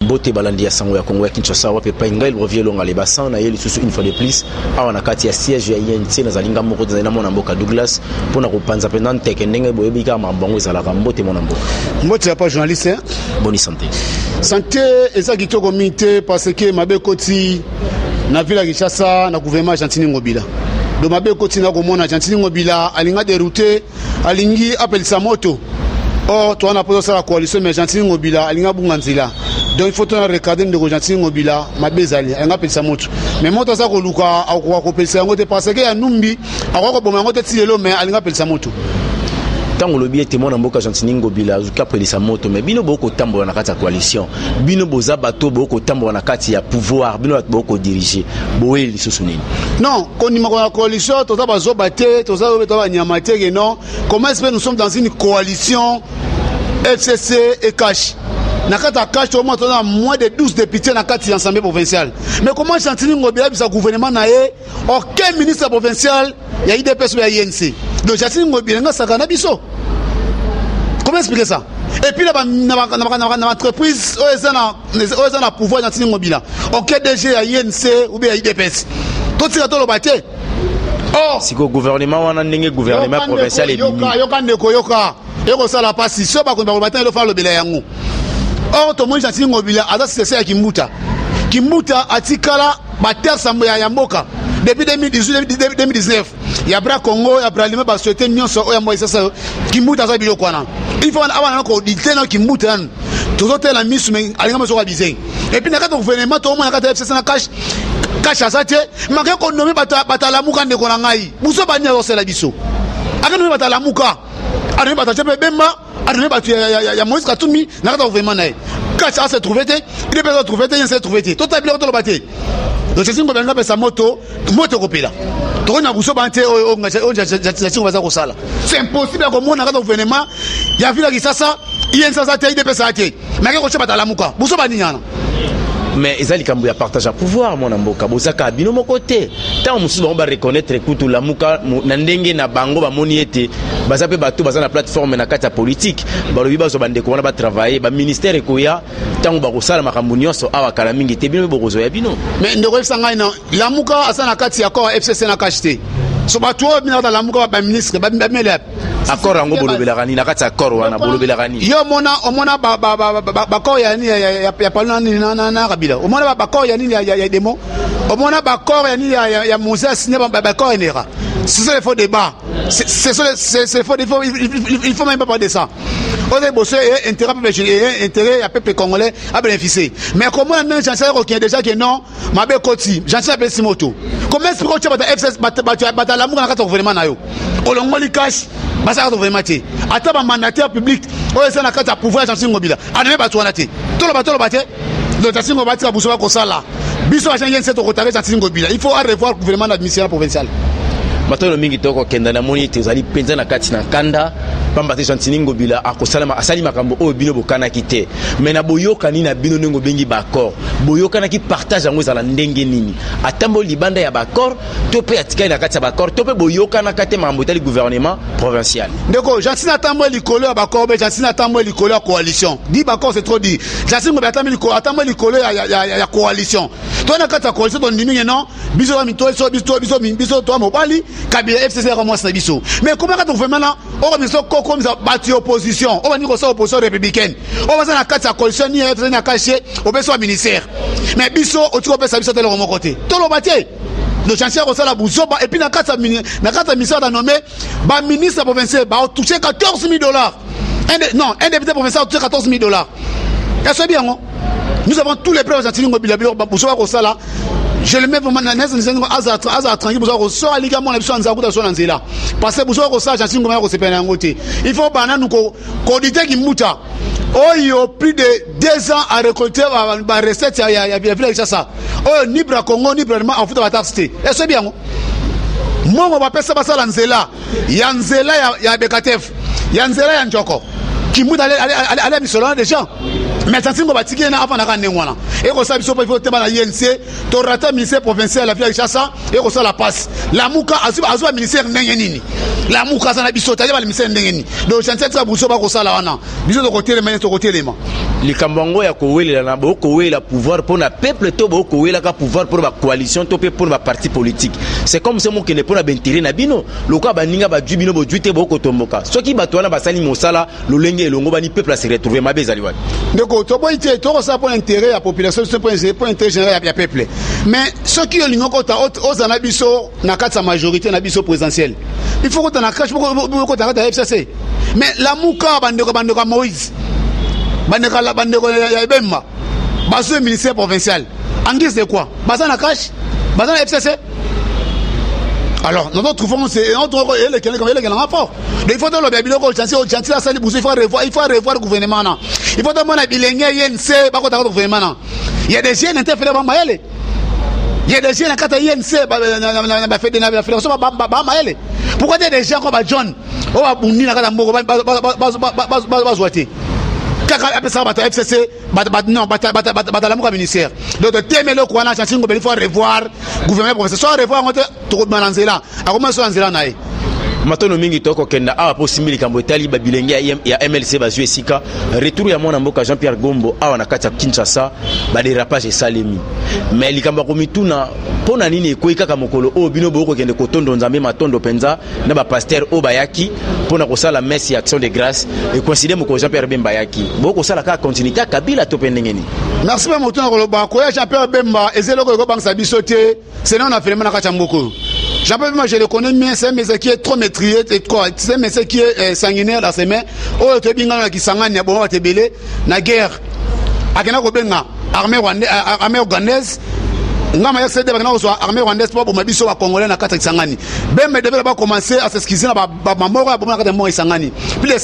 Bote balandi ya sango ya Congo ya Kinshasa wa pepa inga il revient longa les bassins na yeli susu une fois de plus awa na kati ya siège ya INC na zalinga moko na mona mboka Douglas pona ko panza pendant teke ndenge boyebi ka mambongo ezala ka mbote mona mboka mbote ya pas journaliste hein? Bonne santé eza kitoko mité parce que mabe koti na ville ya Kinshasa na gouvernement Gentini Ngobila do mabe koti na ko mona Gentini Ngobila alinga dérouté alingi apelisa moto toi on a posé ça la coalition mais Gentini Ngobila alinga bunganzila donc il faut regarder de Gentini Ngobila mabezali alinga pelisa moto mais moto ça ko luka akwa ko pelisa ngote parce que ya numbi akwa ko boma ngote tielo mais alinga pelisa moto tango lobi ete mona mboka Gentini Ngobila azuka pelisa moto mais bino boko tambola na kati ya coalition bino boza bato boko tambola na kati ya pouvoir bino boko diriger boye lisusu nini non konima ko la coalition toza bazo baté toza ba nyamate que non comment est-ce que nous sommes dans une coalition FCC et Cash na kati ya Cash au moins on a moins de 12 députés na kati ya l'Assemblée provinciale mais comment Gentini Ngobila bisa gouvernement na ye aucun ministre provincial ya IDPS ou ya INC donc Gentini Ngobila nga sakana biso. Comment expliquer ça? Et puis là, dans l'entreprise, on a pouvoir Gentini Ngobila. Ok, DG à INC ou bien à IDPS. Tout ce qui est battu. Oh! Si le gouvernement, on a un gouvernement provincial et Yoka, ça la passe. Si ce n'est pas qu'on va battre, il faut faire le bilan. Or, tout le monde Gentini Ngobila, c'est Kimbuta. Kimbuta, Atikala, Bater Samboya Yamboka. Depuis 2018-2019, il y a Bra Congo, il y a Bra Lima, il y a Souhaité, il y a Moïse, Kimbuta, il y a il faut avoir encore dit que Kimbuta, tout le temps, la mise, mais il y a un abusé. Et puis, dans le gouvernement, tout le monde a fait ça, cache à ça, mais quand on nomme Batalamouka de Kolangaï, vous savez pas, c'est la biso. Quand on nomme Batalamouka, on nomme Batalamouka, on nomme Batalamouka, Moïse Katoumi, dans le gouvernement, cache à se trouver, il est besoin de trouver, il s'est trouvé, tout a bien battu. Donc c'est une bonne sa moto copila. Donc on a besoin de c'est impossible que mon arrêt au gouvernement, il y a vu la Kinshasa, il y a une sensation de PSAT. Mais quand on cherche à la mouka, vous savez pas. Mais ils allaient quand même partager pouvoir mon amboka bozaka bino mon côté tant musu ba reconnaître écoute la muka na ndenge na bango ba moniete bazape bato baza na plateforme na kata politique ba lobi bazo bande ko ba travailler ba ministère ekoya tant ba kosala makambo nyonso awa kala mingi te bino bokozo ya bino mais ndeko sanga ina la muka asana kati ya ko FCC na kashite so ba to bina la muka ba ministre ba mele accord ngo bolobela gani na kati accord wana bolobela gani yo mona ba ko ya ni ya palana ni na kabila o mona ba ko ya ni ya demo o mona ba ko ya ni ya Moses ne ba ko enera c'est le faux débat c'est faux il faut même pas parler de ça on est bossé intérêt à peuple congolais à bénéficier mais comment on chanceux qui est déjà que non mabe koti chanceux appelle Simoto comment est-ce que tu vas FCS bata l'amour na kata gouvernement na yo olongoli cash basa ka vraiment té ata ba mandataire public o esa na kata pouvoir Gentini Ngobila aneme ba tuana té tolo ba té donc Gentini Ngobila ka buso ba ko sala biso ba changé cette rotare Gentini Ngobila il faut revoir le gouvernement d'administration provinciale matolo mingi toko kenda na moni te zali penza na kati na kanda pamba te Gentini Ngobila akosalama asali makambo o bino bokana kite mais na boyoka ni na bino nengo bengi ba accord boyoka na ki partage ngo zala ndenge nini atambo libanda ya ba accord to pe atika na kati ya ba accord to pe boyoka na kati mambo tali gouvernement provincial ndeko Gentini atambo likolo ya ba accord be Gentini atambo likolo ya coalition di ba accord c'est trop dit Gentini Ngobila atambo likolo ya coalition to na kati ya coalition to ndinu non biso wa mito biso to mobali Kabila FCC commence na biso mais comment quand on fait maintenant on biso comme ça battu opposition on va dire que ça opposition républicaine on va ça na kati ya coalition ni FCC na caché au besoin ministère mais biso au tu peut ça biso tellement mon côté tout le bâti le chantier ko ça la buzoba et puis na kati ministère da nommé ba ministre provincial ba toucher $14,000 un député provincial a touché $14,000 est-ce bien non nous avons tous les preuves Gentini Ngobila buzoba ko ça là je le mets vraiment dans les tranquille pour ça à ligamment les besoins de ça nzela parce que besoin que ça Gentini Ngobila ko se pena ngote il faut bana nous ko auditer qui muta oyo plus de 2 ans à récolter ba recette ya vile ça oyo ni bra Congo ni bra en foot ba taxte est-ce bien moi on va passer ça la nzela ya Bekatef ya nzela ya Njoko qui muta aller misolo des gens mais Gentini Ngobila tiki na avant na ka ndengwana et ko ça biso il faut teba na INC to rata ministère provincial la ville Kinshasa et ko ça la passe la muka azwa ministère ndenge nini la muka ça na biso ta ba ministère ndenge nini donc chantier ça buso ba ko ça la wana biso to côté les mains to côté les mains likambo ya kowelela na bokowelela pouvoir pour na peuple to bokowelela ka pouvoir pour ba coalition to pe pour ba parti politique. C'est comme ça mon que ne pour na bentire na bino loka baninga ba djubino bo djuite boko tomboka soki bato wana basali mosala lolenge elongo bani peuple a se retrouver mabezali wani ndeko to boy te to ça pour l'intérêt la population c'est pour intérêt général ya peuple mais ceux qui ont kota ozana biso na kati majorité na biso présidentielle il faut que na cache beaucoup ta FCC mais la muka bandeko Moïse bandeko ya Ebemba baso ministère provincial en guise de quoi baza na cache baza na FCC. Alors, nous trouvons c'est notre il faut il faut le biloko chantier la salle il faut revoir le gouvernement là. Il faut demander bilenge INC ba ko ta gouvernement. Il y a des jeunes interférés ba maele. Il y a des jeunes na kata INC ba fait de la fédération ba maele. Pourquoi des gens comme John o ba bundi na kata mboko ba zoité. Kaka apesa bata FCC non bata la muka ministère. Donc temelo ko na chantier il faut revoir gouvernement professeur soit revoir ngote to mananzela akoma so anzela nae matono mingi toko kenda awa po simili kambo etali babilenge ya MLC bazue esika retour ya mwana mboka Jean-Pierre Gombo awa na kati ya Kinshasa ba dérapage esalemi mais likambo komituna pona nini ekoyi kaka mokolo o bino boko kende kotondo nzambe matondo penza na ba pasteur o bayaki pona kosala messe ya action de grâce et considérer moko Jean-Pierre Bemba yaki boko sala ka continuité Kabila to pendengeni. Merci ba motuna ko loba ko ya Jean-Pierre Bemba ezeloko ko bangsa bisote c'est non na fait na kati ya mboko. Jean-Pierre Bemba je le connais bien c'est mais qui est trop maîtrisé et quoi c'est mais qui est sanguinaire dans ses mains o to binga na kisangani ya bon wa tebele na guerre akena ko benga armée rwandaise ngama ya cede bakana ko armée rwandaise pour mabiso wa congolais na kata kisangani Bemba devait pas commencer à s'excuser na ba mort ya bon na kata mort kisangani plus de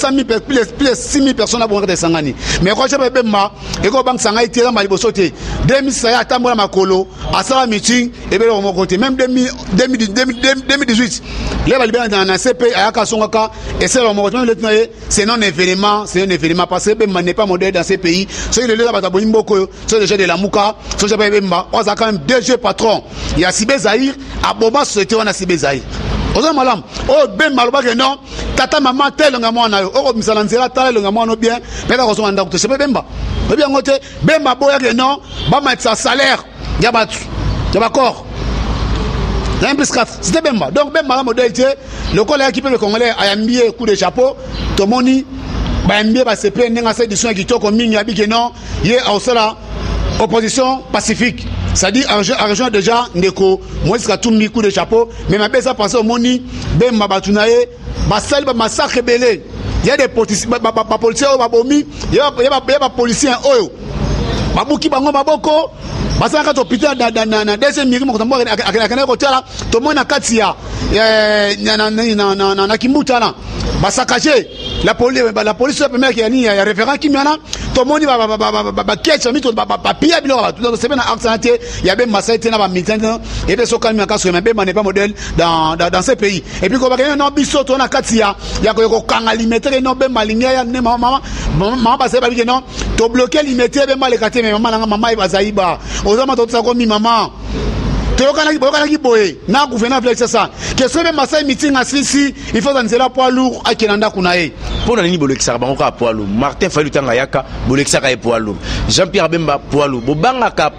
6000 personnes na bon kata kisangani mais quand Jean-Pierre Bemba et ko bank sangai tira mali bosote 2000 ya tambola makolo asala meeting et belo mo côté même 2018 les balibé dans CP ayaka songaka et c'est le moment c'est non événement parce que Bemba n'est pas modèle dans ces pays c'est le là bata bomboko c'est le jeu de la muka c'est Jean-Pierre Bemba on a quand même deux jeux patrons il y a Sibé Zahir à Boba société on a Sibé Zahir oza malam o Bemba loba que non tata maman tel ngamo na yo o misalanzela tel ngamo no bien mais ka ko ndako to c'est Bemba bien ngote Bemba boya que non ba mettre sa salaire ya batu ya bakor un plus 4 c'était Bemba donc Bemba la modalité le collègue qui peut le congolais a mbie coup de chapeau to moni ba mbie ba se prendre nga cette édition qui toko mingi abi que non yé au sala opposition pacifique c'est-à-dire argent déjà ndeko Moïse Katumbi coup de chapeau mais ma besa passer au moni Bemba batunaye ba sali ba massacre belé il y a des policiers policiers au babomi il y a policiers oyo babuki bango maboko basaka to pita na deuxième miri mo tambo akana ko tala to mona katia na kimbutana basakaje la police première qui ani ya référent qui miana to moni ba ketcha mito ba pia bilo ba tout c'est bien accenté il y a même massacre na ba militant et bien so kalmi akaso mais ben n'est pas modèle dans ces pays et puis ko ba non biso to na katia ya ko kanga limiter non ben malinga ya ne mama ba se ba bi non to bloquer limiter ben mal katé mais mama ba zaiba ozama to tsako mi mama toyokana ki boye na gouverneur flex ça que ce même masai meeting asisi il faut danzela poids lourd akinanda kunae pona nini bolekisa bango ka poids lourd Martin Fayulu tanga yaka bolekisa ka poids lourd Jean-Pierre Bemba poids lourd bobanga ka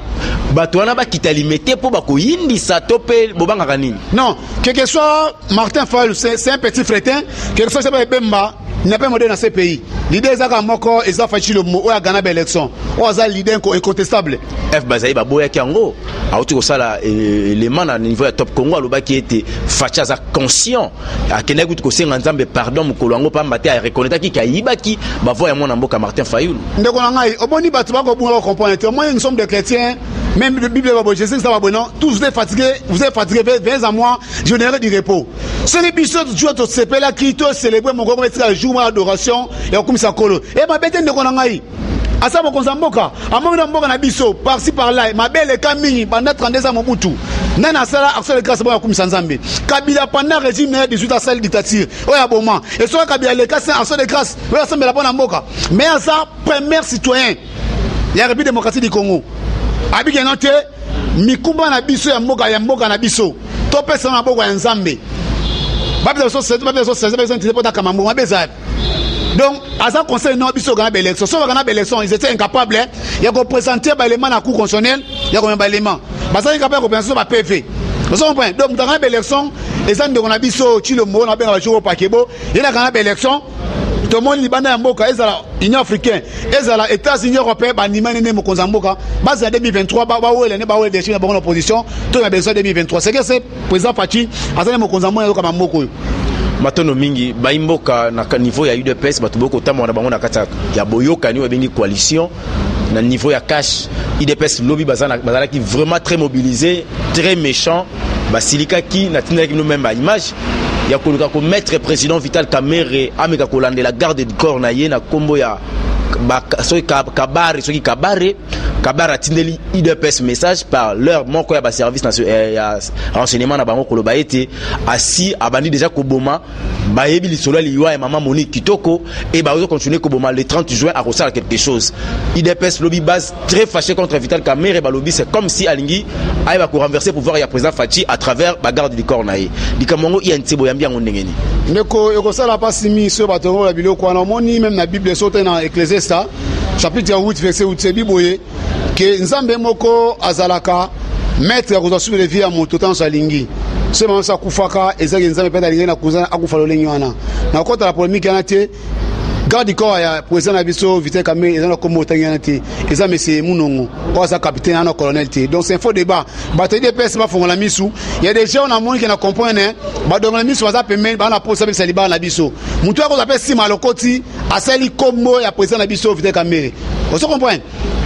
bato wana ba kitalimete po bako yindisa topé bobanga ka nini non que soit Martin Fayulu c'est un petit fretin que soit Bemba il n'a pas modèle dans ces pays. L'idée est que ils ont fait le mot à gagner l'élection. Ou à l'idée incontestable. F Bazaï Baboya Kiango. A autre que ça là, les man à niveau top Congo, le bas qui était fachaza conscient. À Kenegout Kosé Nzambe pardon Moukolongo pas maté à reconnaître qui Kaïba qui va voir mon amboka Martin Fayulu. Ndekonangai, au moni batuma ko bunga comprendre. Au moins nous sommes des chrétiens. Même la Bible je sais que ça va bon. Tous vous êtes fatigués 20 ans mois, je n'aurai du repos. Ce les bisous du jour de CP là qui to célébrer mon grand le jour d'adoration et au kumisa kolo. Et ma bête ndekonangai. Asa mo konzamboka, amonga mboka na biso par-ci par-là, ma belle Kamini pendant 32 ans Mobutu. Nana sala action de grâce ba kumisa Nzambe. Kabila pendant régime 18 à celle dictature. Oya boma. Et so Kabila le cas action de grâce. Oya semble la bonne mboka. Mais ça premier citoyen. Ya République démocratique du Congo. Abi genote mikumba na biso ya mboka na biso. To pesa na mboka ya Nzambe. Babela so c'est pas besoin de pour ta kamambo, ma bezab. Donc à ça conseil non biso gana élection so gana élection ils étaient incapables il y a ko présenter ba élément na cour constitutionnel il y a combien ba élément ba ça incapable ko présenter ba PV vous comprenez donc dans gana élection et ça ndeko na biso chilo mo na benga ba joko pakebo il y a gana élection tout le monde libana ya mboka ezala Union africaine ezala États-Unis européens ba nimane ne mo konza mboka base 2023 ba wele ne ba wele déchi na bonne opposition to na besoin 2023 c'est que c'est président Fachi azana mo konza mo kama moko matono mingi baimboka na niveau ya UDPS batuboko tamona bango na kata ya boyoka ni wabengi coalition na niveau ya cash UDPS lobby bazala qui vraiment très mobilisé très méchant basilika ki na tinela ki nous même à image ya koluka ko maître président Vital Kamerhe ameka kolande la garde du corps na ye na kombo ya soki kabare soki kabare atindeli IDPS message par leur moko ya ba service ya renseignement na bango koloba ete asi abandi déjà koboma bayebi lisolo liwa ya mama Monique Kitoko et ba ozo continuer koboma le 30 juin à ressortir quelque chose. IDPS lobby base très fâché contre Vital Kamerhe ba lobby c'est comme si alingi aiba ko renverser pouvoir ya président Fachi à travers ba garde du corps na ye dikamongo ya ntebo ya mbiango ndengeni ndeko ekosala pasimi so batongo la biloko na moni même na Bible sote na Ecclésiaste chapitre 8 verset 8 biboye que nzambe moko azalaka maître ko zasu le via moto tan salingi c'est même ça kufaka ezaki nzambe peta lingi na kuzana akufalo lenyana na kota la polémique na te garde du corps ya président Abisso Vital Kamerhe ezana ko motangana te eza monsieur Munongo ko sa capitaine na colonel te donc c'est un faux débat bataille de PS ba fongola misu il y a des gens na monde qui na comprendre ba dongola misu za pemel ba na posa be saliba na biso mutu ko za pe sima lokoti asali kombo ya président Abisso Vital Kamerhe on se comprend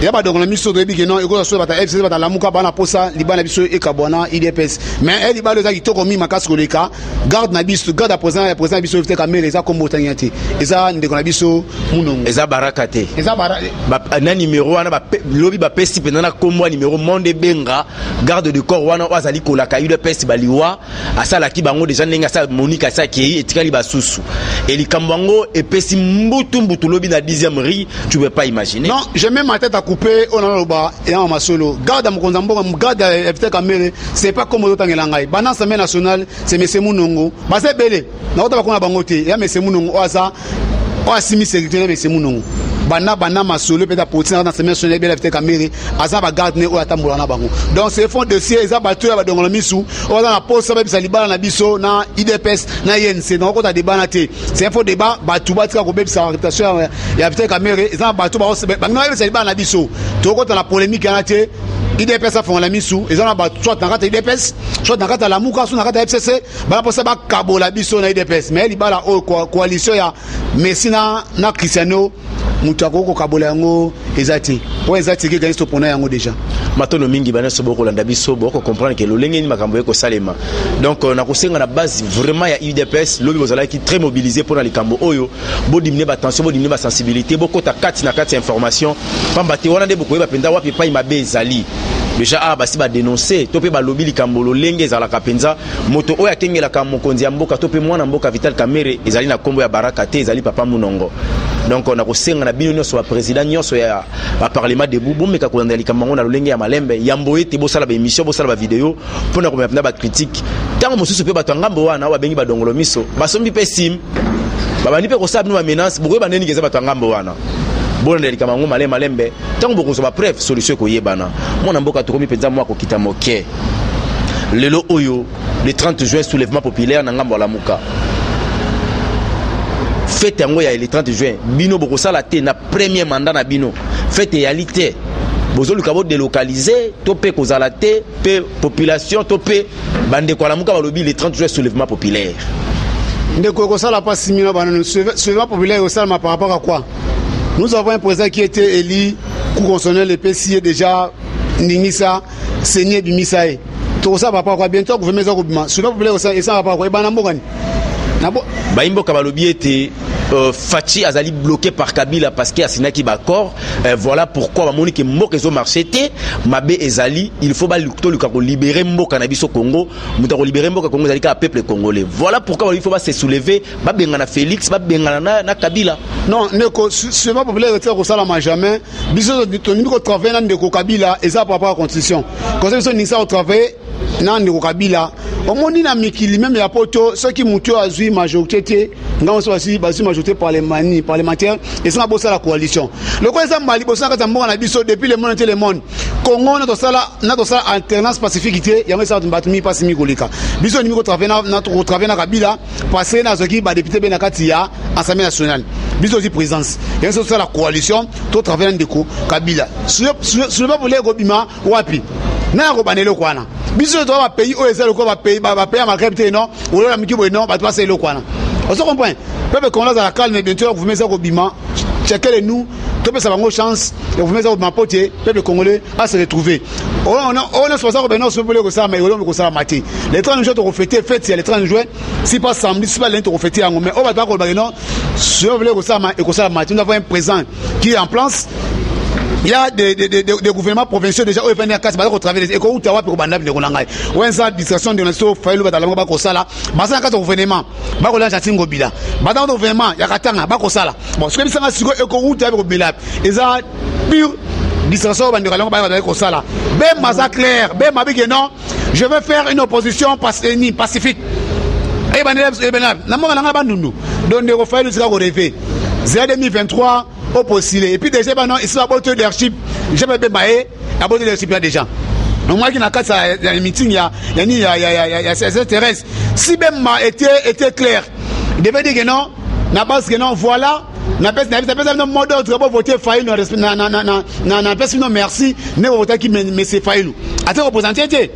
il y a pas dongola misu de bi que non eko so bata FC bata lamuka ba na posa libana biso e kabona IDPS mais elle libalo za kitoko mi makasi koleka garde na biso garde à président Abisso Vital Kamerhe za kombo tangana te eza ndeko na biso Munongo eza barakate eza baraka na numéro wana ba lobby ba pesi pendana kombo numéro monde benga garde de corps wana azali kolaka UDPS baliwa asala ki bango déjà ndenga sa Monique Asaki etikali basusu elikambango epesi mbutu lobby na 10e rue tu peux pas imaginer non j'ai même ma tête à couper on a loba et en masolo garde mon konzambo garde Vital Kamerhe c'est pas comme autant ngai bana semaine nationale c'est monsieur Munongo ba c'est belé na ota ba kona bango te ya monsieur Munongo oza asimi sécurité mais c'est Munongo bana masolo peta potina na semaine nationale bela Vital Kamerhe aza ba garde ne o atambola na bango donc c'est fond dossier eza batu ya ba dongola misu oza na poste ba bisa libala na biso na IDPS na INC donc kota débat na te c'est un faux débat batu batika ko bebisa réputation ya Vital Kamerhe eza batu ba na bisa libala na biso to kota na polémique na te IDPS a fait la misu ils ont ba soit dans kata IDPS soit dans kata la muka soit dans kata FCC ba posa ba kabola biso na IDPS mais libala o coalition ya Messina na Cristiano mutako ko kabola yango ezati o ezati ke galisto pona yango déjà matono mingi bana so boko landa biso boko comprendre que lolenge ni makambo eko salema donc na kosenga na base vraiment ya IDPS lobby bozala qui très mobilisé pour les kambo oyo bo dimine ba attention bo dimine ba sensibilité boko ta kati na kati information pamba te wana de boko ba penda wapi pa imabe ezali déjà basi ba dénoncer topé ba lobby likambolo lenge ezala kapenza moto oya kengela ka mokonzi ya mboka topé mwana mboka Vital Kamerhe ezali na kombo ya baraka te ezali papa Munongo donc on a kosenga na bino nyonso ba président nyonso ya ba parlement debout bomeka kolanda likambango na lolenge ya malembe yamboye te bosala ba émission bosala ba vidéo pona ko mependa ba critique tango mosusu pe bato ngambo wana wa bengi ba dongolo miso basombi pe sim baba ni pe ko sabu ba menace bokoye ba neni ngeza bato ngambo wana bona ndelika mangu malembe tango bokozo ba bref solution ko yebana mona mboka tokomi penza mwa ko kita moke lelo oyo le 30 juin soulèvement populaire na ngambo la muka fête yango ya le 30 juin bino bokosala te na premier mandat na bino fête réalité bozoluka bo délocaliser to pe kozala te pe population to pe bande kwa la muka balobi le 30 juin soulèvement populaire ndeko kosala pas simila bana soulèvement populaire osala par rapport à quoi? Nous avons un président qui était élu pour consommer le PCI déjà Ningisa, Seigneur du Misae. Tout ça va pas quoi bientôt gouvernement ça gouvernement. Souvent populaire ça va pas quoi bana mbogani. Nabo Baimbo Kabalobi était Fachi azali bloqué par Kabila parce qu'il y a Sinaki Bakor. Voilà pourquoi Monique Mokezo marchete Mabe Ezali, il faut libérer Mboka Nabiso Congo, Moutako libérer Mboka Congo Zalika peuple congolais. Voilà pourquoi il faut se soulever, Babengana Félix, Babengana na Kabila. Non, neko seulement populaire était au salama jamais. Biso de ton niveau travail nan de Kabila et ça par rapport à la constitution. Constitution ni ça au travail nan de Kabila. omoni na mikili même ya poto ceux qui mutu azui majorité ngam so basi majorité parlementaire et ça bossa la coalition le quoi ça mali bossa ka mboka na biso depuis le monde entier le monde Congo na to sala alternance pacifique ya mesa batumi pasi mi koleka biso ni ko travailler na Kabila passer na zoki ba député ben na kati ya Assemblée nationale biso di présence et ça la coalition to travailler ndeko Kabila sur pas voler ko bima wapi na ko banelo kwana biso to ba pays o ezelo ko ba pays à Maghreb te non ou la miki bo non ba to passer le kwana on se comprend peuple qu'on a la calme bientôt vous mettez ko bima checker nous to peut ça bango chance et vous mettez ko bima potier peuple congolais à se retrouver on a 60 ben non se voler ko ça mais on ko ça maté les 30 jours to refléter fête les 30 juin si pas samedi si pas lundi to refléter en mais on va pas ko ba non se voler ko ça et ko ça maté nous avons un présent qui est en place. Il y a des gouvernements provinciaux déjà au FNR 4 ba ko travailler et ko utawa pe ko banda bi ko nangai ouais ça distraction de notre failu ba talanga ba ko sala ba ça ka gouvernement ba ko lanja tingo bila ba dans gouvernement ya katanga ba ko sala bon ce que bisanga siko e ko utawa ko bila eza pure distraction ba ndika longa ba ko sala ben maza clair ben mabike non je veux faire une opposition pacifique et ben na mo nga ba ndundu donc de ko failu sika ko rêver 2023 au possible et puis déjà non il sera votre leadership jamais bien baé à votre leadership déjà donc moi qui n'a qu'à ça meeting il y a ces intérêts si même ma était clair il devait dire que non na base que non voilà na pèse non mode autre pour voter faille na pèse non merci ne voter qui mais c'est faille à te représenter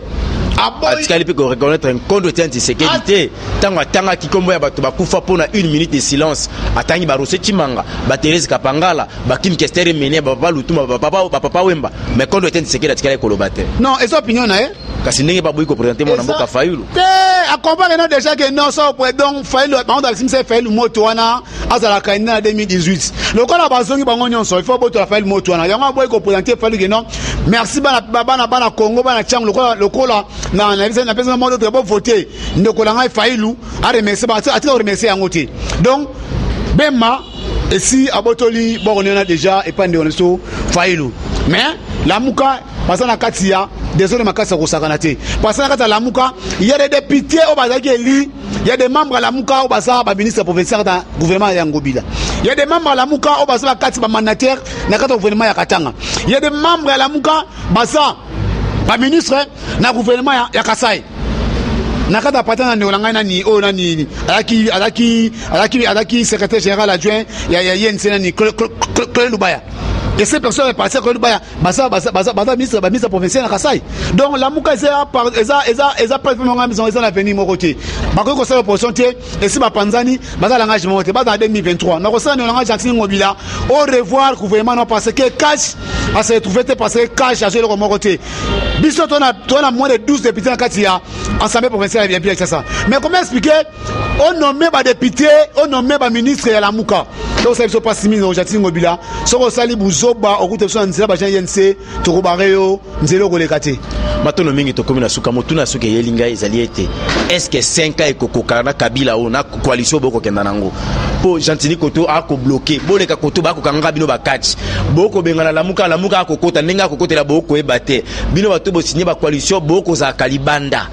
atikali pe ko reconnaître un compte de sécurité tanga kikombo ya bato bakufa pona 1 minute de silence atangi ba Rose Chimanga ba Thérèse Kapangala ba Kim Kester Mene ba papa Lutuma ba papa Wemba mais compte de sécurité atikali ko lobate non et opinion na kasi ndenge ba boyi ko présenter mon mboka Fayulu a comparer non déjà que non ça pour donc Fayulu ba on dalsim c'est Fayulu moto wana azala kaina 2018 le kola bazongi bango nyonso il faut boto la Fayulu moto wana yango boyi ko présenter Fayulu que non merci bana Congo bana Tchang le kola na personne mode de voter ndeko la ngai Fayulu a remercier ba a remercier yango te donc bema et si abotoli bon on a déjà et pas de on Fayulu mais la muka parce na katia désolé makasa ko sakanate parce na kata la muka il y a des députés au bazaki eli il y a des membres à la muka au baza ba ministre provincial dans gouvernement ya Ngobila il y a des membres à la muka au baza kati ba mandataire na kata gouvernement ya Katanga il y a des membres à la muka baza ba ministre na gouvernement ya Kasai nakata patana ni olanga nani o nani alaki secrétaire général adjoint ya YNC nani Claude Lubaya et ces personnes est passé Claude Lubaya basa ministre provincial na Kasai donc la muka eza pas vraiment maison eza l'avenir mon côté ba ko ça l'opposition té et si ba panzani basa l'engagement té ba dans 2023 na ko ça ni olanga Jackson Ngobila au revoir gouvernement non parce que cash a se trouver parce que cash a joué le mon côté biso tona moins de 12 députés en Katia ensemble provincial bien avec ça mais comment expliquer on nommé ba député on nommé ba ministre ya la muka donc ça ne pas simi no Jackson Ngobila soko sali buzoba okute so nzela ba JNC to kobareyo nzelo ko lekate matono mingi to komina suka motuna suka yelinga ezaliete est-ce que 5 ans ekokoka na Kabila ona coalition boko kenda nango po Gentili Koto a ko bloquer boleka Koto ba ko kanga bino ba catch boko bengana la muka akokota ndinga akokotela boko ebate bino bato bo signer ba coalition boko za Kalibanda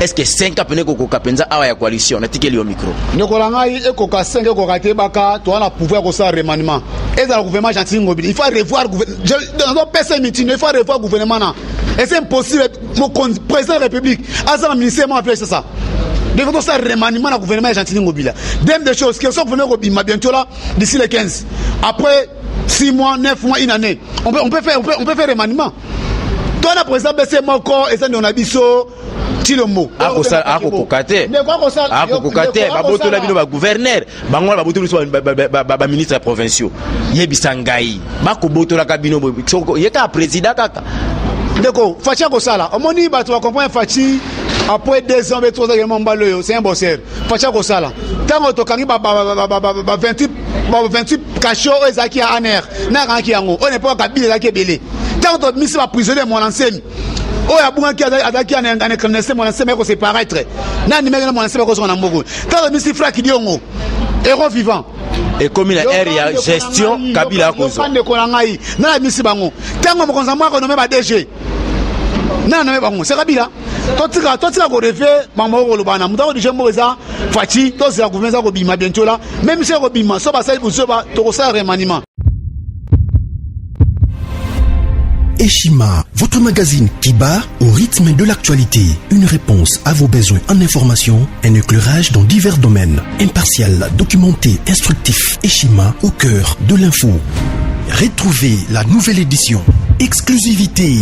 est-ce que 5 ans pene kokoka penza awa ya coalition na tikeli yo micro nyokola ngai ekoka 5 ekoka te baka to na pouvoir ko sa remaniement et dans le gouvernement Gentili Ngobila il faut revoir dans personne meeting il faut revoir gouvernement na et c'est impossible mon président de la République azan ministère m'a fait ça de votre ça remaniement na gouvernement Gentili Ngobila dem des choses qui sont venus au bima bientôt là d'ici le 15 après 6 mois 9 mois une année on peut faire remaniement toi la président baisser mon corps et ça on a biso tilo mo akokokate baboto la bino ba gouverneur bango baboto biso ba ministre provinciaux yebisa ngai bakoboto la kabino yeka président kaka ndeko fachi akosala omoni bato ba comprendre fachi après 2 ans 3 ans également mbaloyo c'est un bosseur fachi akosala tango to kangi ba 28 cachot ezaki à aner na kangi yango on n'est pas Kabila la kebele tango to misi ba prisonnier mon enseigne o ya bunga ki adaki ane connaissait mon enseigne ko se paraître na nimeka mon enseigne ko so na mbogo tango misi frère ki diongo héros vivant et comme la area gestion Kabila kozo pande ko ngai na misi bango tango mo konza mo ko nomé ba DG Non, non, mais c'est Kabila. Toi, tu as refait, maman, Rolobana, Moutao, déjà, Moza, Fati, toi, c'est la gouvernement, Robima, bientôt là. Même si Robima, ça va, ça va, tu as un remaniement. Eshima, votre magazine qui bat au rythme de l'actualité. Une réponse à vos besoins en information, un éclairage dans divers domaines. Impartial, documenté, instructif. Eshima au cœur de l'info. Retrouvez la nouvelle édition. Exclusivité.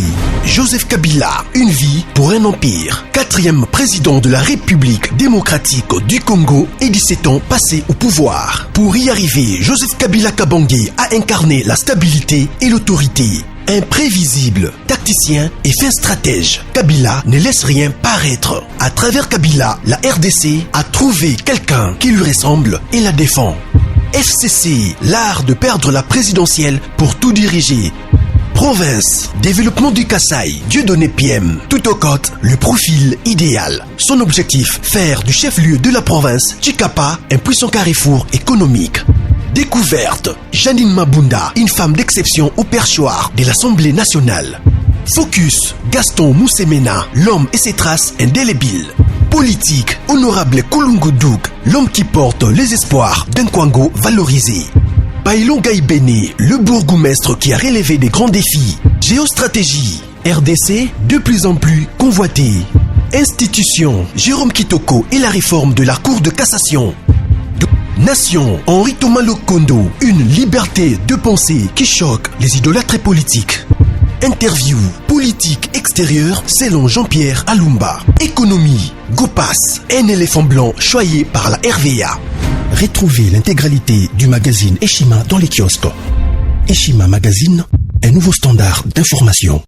Joseph Kabila, une vie pour un empire. 4e président de la République démocratique du Congo et 17 ans passés au pouvoir. Pour y arriver, Joseph Kabila Kabange a incarné la stabilité et l'autorité. Imprévisible, tacticien et fin stratège, Kabila ne laisse rien paraître. À travers Kabila, la RDC a trouvé quelqu'un qui lui ressemble et la défend. FCC, l'art de perdre la présidentielle pour tout diriger. Province, développement du Kasaï, Dieudonné PM, tout au côte, le profil idéal. Son objectif, faire du chef-lieu de la province, Chikapa, un puissant carrefour économique. Découverte, Janine Mabunda, une femme d'exception au perchoir de l'Assemblée nationale. Focus, Gaston Moussemena, l'homme et ses traces indélébiles. Politique, honorable Kulungu Douk, l'homme qui porte les espoirs d'un Kwango valorisé. Bailon Gaïbéné, le bourgmestre qui a relevé des grands défis. Géostratégie, RDC, de plus en plus convoité. Institution, Jérôme Kitoko et la réforme de la Cour de cassation. Nation, Henri Thomas Lokondo, une liberté de pensée qui choque les idolâtres politiques. Interview, politique extérieure selon Jean-Pierre Alumba. Économie, Gopas, un éléphant blanc choyé par la RVA. Retrouvez l'intégralité du magazine Eshima dans les kiosques. Eshima Magazine, un nouveau standard d'information.